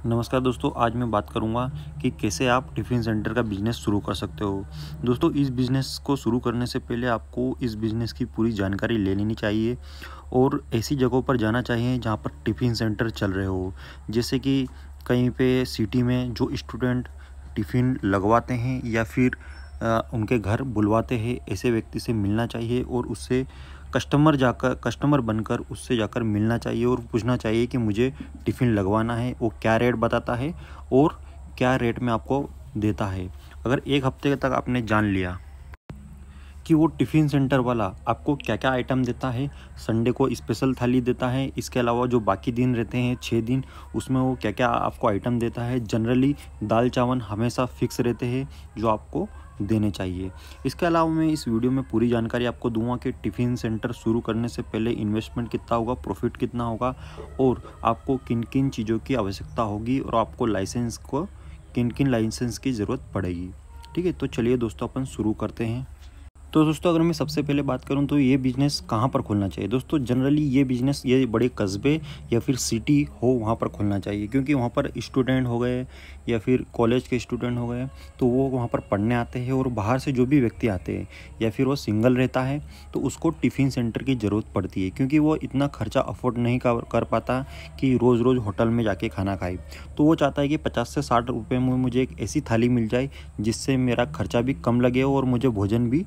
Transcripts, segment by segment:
नमस्कार दोस्तों, आज मैं बात करूंगा कि कैसे आप टिफ़िन सेंटर का बिज़नेस शुरू कर सकते हो। दोस्तों, इस बिज़नेस को शुरू करने से पहले आपको इस बिज़नेस की पूरी जानकारी ले लेनी चाहिए और ऐसी जगहों पर जाना चाहिए जहां पर टिफ़िन सेंटर चल रहे हो। जैसे कि कहीं पे सिटी में जो स्टूडेंट टिफ़िन लगवाते हैं या फिर उनके घर बुलवाते हैं, ऐसे व्यक्ति से मिलना चाहिए और उससे कस्टमर बनकर उससे जाकर मिलना चाहिए और पूछना चाहिए कि मुझे टिफ़िन लगवाना है, वो क्या रेट बताता है और क्या रेट में आपको देता है। अगर 1 हफ्ते तक आपने जान लिया कि वो टिफ़िन सेंटर वाला आपको क्या-क्या आइटम देता है, संडे को स्पेशल थाली देता है, इसके अलावा जो बाकी दिन रहते हैं 6 दिन, उसमें वो क्या-क्या आपको आइटम देता है। जनरली दाल-चावल हमेशा फ़िक्स रहते हैं जो आपको देने चाहिए। इसके अलावा मैं इस वीडियो में पूरी जानकारी आपको दूँगा कि टिफ़िन सेंटर शुरू करने से पहले इन्वेस्टमेंट कितना होगा, प्रॉफ़िट कितना होगा और आपको किन-किन चीज़ों की आवश्यकता होगी और आपको किन-किन लाइसेंस की ज़रूरत पड़ेगी। ठीक है, तो चलिए दोस्तों अपन शुरू करते हैं। तो दोस्तों, अगर मैं सबसे पहले बात करूं तो ये बिज़नेस कहाँ पर खोलना चाहिए। दोस्तों, जनरली ये बिज़नेस ये बड़े कस्बे या फिर सिटी हो वहाँ पर खोलना चाहिए, क्योंकि वहाँ पर स्टूडेंट हो गए या फिर कॉलेज के स्टूडेंट हो गए तो वो वहाँ पर पढ़ने आते हैं और बाहर से जो भी व्यक्ति आते हैं या फिर वो सिंगल रहता है तो उसको टिफ़िन सेंटर की ज़रूरत पड़ती है, क्योंकि वो इतना खर्चा अफोर्ड नहीं कर पाता कि रोज़ रोज़ होटल में जाके खाना खाए। तो वो चाहता है कि 50 से 60 रुपये में मुझे एक ऐसी थाली मिल जाए जिससे मेरा खर्चा भी कम लगे और मुझे भोजन भी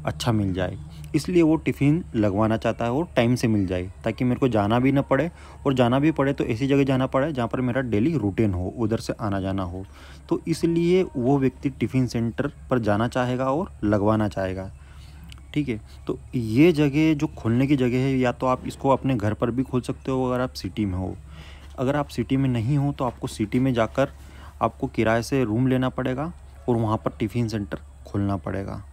अच्छा मिल जाए। इसलिए वो टिफ़िन लगवाना चाहता है और टाइम से मिल जाए, ताकि मेरे को जाना भी ना पड़े और जाना भी पड़े तो ऐसी जगह जाना पड़े जहाँ पर मेरा डेली रूटीन हो, उधर से आना जाना हो। तो इसलिए वो व्यक्ति टिफ़िन सेंटर पर जाना चाहेगा और लगवाना चाहेगा। ठीक है, तो ये जगह जो खोलने की जगह है, या तो आप इसको अपने घर पर भी खोल सकते हो अगर आप सिटी में हो। अगर आप सिटी में नहीं हो तो आपको सिटी में जाकर आपको किराए से रूम लेना पड़ेगा और वहाँ पर टिफ़िन सेंटर खोलना पड़ेगा।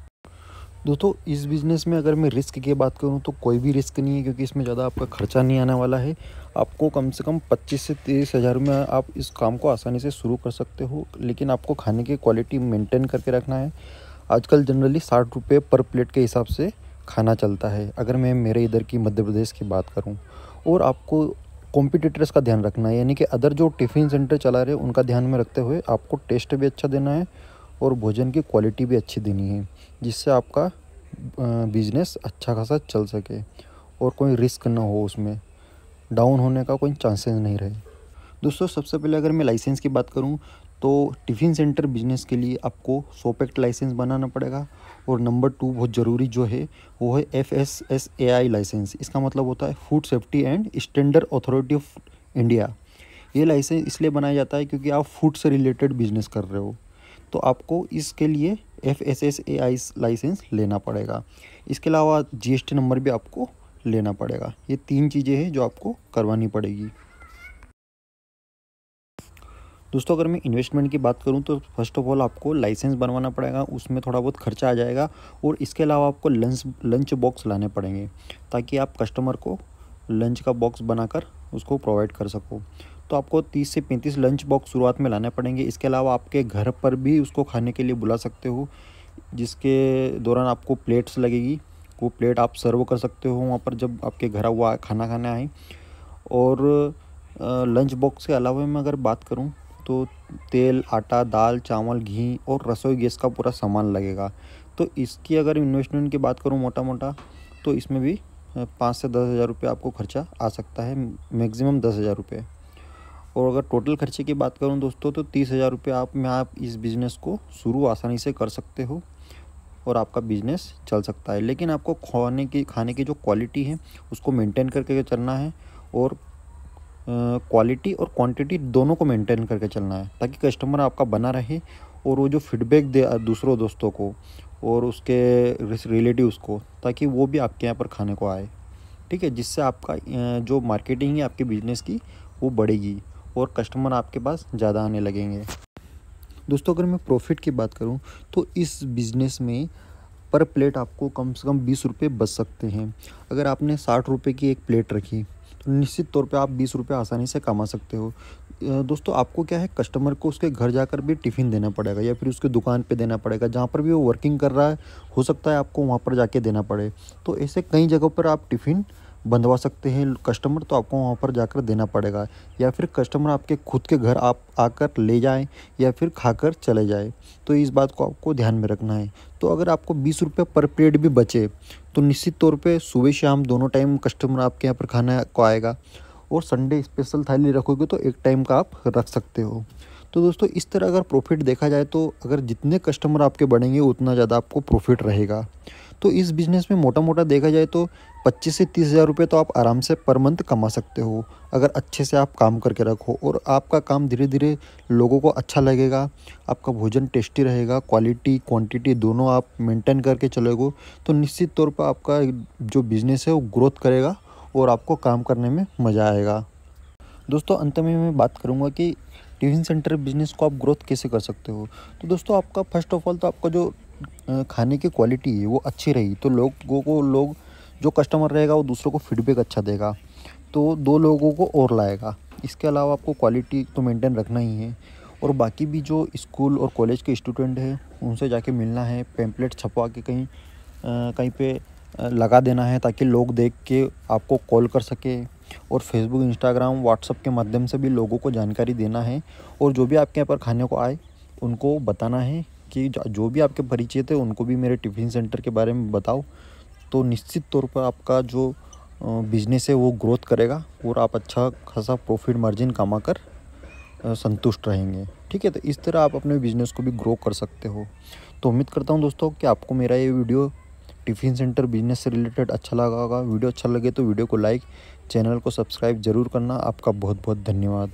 दोस्तों, इस बिज़नेस में अगर मैं रिस्क की बात करूं तो कोई भी रिस्क नहीं है, क्योंकि इसमें ज़्यादा आपका खर्चा नहीं आने वाला है। आपको कम से कम 25 से 30 हज़ार में आप इस काम को आसानी से शुरू कर सकते हो, लेकिन आपको खाने की क्वालिटी मेंटेन करके रखना है। आजकल जनरली 60 रुपये पर प्लेट के हिसाब से खाना चलता है, अगर मैं मेरे इधर की मध्य प्रदेश की बात करूँ। और आपको कॉम्पिटिटर्स का ध्यान रखना है, यानी कि अदर जो टिफ़िन सेंटर चला रहे हैं उनका ध्यान में रखते हुए आपको टेस्ट भी अच्छा देना है और भोजन की क्वालिटी भी अच्छी देनी है, जिससे आपका बिज़नेस अच्छा खासा चल सके और कोई रिस्क ना हो, उसमें डाउन होने का कोई चांसेस नहीं रहे। दोस्तों, सबसे पहले अगर मैं लाइसेंस की बात करूं तो टिफ़िन सेंटर बिज़नेस के लिए आपको सोपेक्ट लाइसेंस बनाना पड़ेगा और नंबर 2 बहुत ज़रूरी जो है वो है FSSAI लाइसेंस। इसका मतलब होता है food safety and standard authority of India. ये लाइसेंस इसलिए बनाया जाता है क्योंकि आप फूड से रिलेटेड बिज़नेस कर रहे हो, तो आपको इसके लिए FSSAI लाइसेंस लेना पड़ेगा। इसके अलावा GST नंबर भी आपको लेना पड़ेगा। ये 3 चीज़ें हैं जो आपको करवानी पड़ेगी। दोस्तों, अगर मैं इन्वेस्टमेंट की बात करूं तो फर्स्ट ऑफ ऑल आपको लाइसेंस बनवाना पड़ेगा, उसमें थोड़ा बहुत खर्चा आ जाएगा और इसके अलावा आपको लंच बॉक्स लाने पड़ेंगे, ताकि आप कस्टमर को लंच का बॉक्स बनाकर उसको प्रोवाइड कर सको। तो आपको 30 से 35 लंच बॉक्स शुरुआत में लाने पड़ेंगे। इसके अलावा आपके घर पर भी उसको खाने के लिए बुला सकते हो, जिसके दौरान आपको प्लेट्स लगेगी। वो प्लेट आप सर्व कर सकते हो वहाँ पर जब आपके घर हुआ खाना खाने आए। और लंच बॉक्स के अलावा मैं अगर बात करूँ तो तेल, आटा, दाल, चावल, घी और रसोई गैस का पूरा सामान लगेगा। तो इसकी अगर इन्वेस्टमेंट की बात करूँ मोटा मोटा, तो इसमें भी 5 से 10 हज़ार रुपये आपको खर्चा आ सकता है, मैक्सिमम 10 हज़ार रुपये। और अगर टोटल खर्चे की बात करूं दोस्तों तो 30 हज़ार रुपये आप इस बिज़नेस को शुरू आसानी से कर सकते हो और आपका बिज़नेस चल सकता है। लेकिन आपको खाने की जो क्वालिटी है उसको मेंटेन करके चलना है और क्वालिटी और क्वांटिटी दोनों को मेंटेन करके चलना है, ताकि कस्टमर आपका बना रहे और वो जो फीडबैक दे दूसरों दोस्तों को और उसके रिलेटिव्स को, ताकि वो भी आपके यहाँ पर खाने को आए। ठीक है, जिससे आपका जो मार्केटिंग है आपके बिज़नेस की वो बढ़ेगी और कस्टमर आपके पास ज़्यादा आने लगेंगे। दोस्तों, अगर मैं प्रॉफिट की बात करूं तो इस बिज़नेस में पर प्लेट आपको कम से कम 20 रुपये बच सकते हैं। अगर आपने 60 रुपये की एक प्लेट रखी तो निश्चित तौर पे आप 20 रुपये आसानी से कमा सकते हो। दोस्तों, आपको क्या है, कस्टमर को उसके घर जाकर भी टिफ़िन देना पड़ेगा या फिर उसके दुकान पे देना पड़ेगा, जहाँ पर भी वो वर्किंग कर रहा है हो सकता है आपको वहाँ पर जाके देना पड़े। तो ऐसे कई जगहों पर आप टिफ़िन बंधवा सकते हैं कस्टमर, तो आपको वहाँ पर जाकर देना पड़ेगा, या फिर कस्टमर आपके खुद के घर आप आकर ले जाएँ या फिर खाकर चले जाए। तो इस बात को आपको ध्यान में रखना है। तो अगर आपको 20 रुपये पर प्लेट भी बचे तो निश्चित तौर पे सुबह शाम दोनों टाइम कस्टमर आपके यहाँ पर खाना को आएगा, और संडे स्पेशल थाली रखोगे तो एक टाइम का आप रख सकते हो। तो दोस्तों इस तरह अगर प्रॉफिट देखा जाए तो अगर जितने कस्टमर आपके बढ़ेंगे उतना ज़्यादा आपको प्रॉफिट रहेगा। तो इस बिज़नेस में मोटा-मोटा देखा जाए तो 25 से 30 हज़ार रुपये तो आप आराम से पर मंथ कमा सकते हो, अगर अच्छे से आप काम करके रखो और आपका काम धीरे-धीरे लोगों को अच्छा लगेगा, आपका भोजन टेस्टी रहेगा, क्वालिटी, क्वांटिटी दोनों आप मेंटेन करके चलोगे तो निश्चित तौर पर आपका जो बिज़नेस है वो ग्रोथ करेगा और आपको काम करने में मज़ा आएगा। दोस्तों अंत में मैं बात करूँगा कि टिफ़िन सेंटर बिज़नेस को आप ग्रोथ कैसे कर सकते हो। तो दोस्तों आपका फ़र्स्ट ऑफ़ ऑल तो आपका जो खाने की क्वालिटी है वो अच्छी रही तो लोग जो कस्टमर रहेगा वो दूसरों को फीडबैक अच्छा देगा, तो 2 लोगों को और लाएगा। इसके अलावा आपको क्वालिटी तो मेंटेन रखना ही है, और बाकी भी जो स्कूल और कॉलेज के स्टूडेंट हैं उनसे जाके मिलना है, पैम्पलेट छपवा के कहीं पे लगा देना है ताकि लोग देख के आपको कॉल कर सके, और फेसबुक, इंस्टाग्राम, व्हाट्सएप के माध्यम से भी लोगों को जानकारी देना है, और जो भी आपके यहाँ पर खाने को आए उनको बताना है कि जो भी आपके परिचित है उनको भी मेरे टिफ़िन सेंटर के बारे में बताओ। तो निश्चित तौर पर आपका जो बिज़नेस है वो ग्रोथ करेगा और आप अच्छा खासा प्रॉफिट मार्जिन कमा कर संतुष्ट रहेंगे। ठीक है, तो इस तरह आप अपने बिज़नेस को भी ग्रो कर सकते हो। तो उम्मीद करता हूँ दोस्तों कि आपको मेरा ये वीडियो टिफ़िन सेंटर बिज़नेस से रिलेटेड अच्छा लगा होगा। वीडियो अच्छा लगे तो वीडियो को लाइक, चैनल को सब्सक्राइब ज़रूर करना। आपका बहुत बहुत धन्यवाद।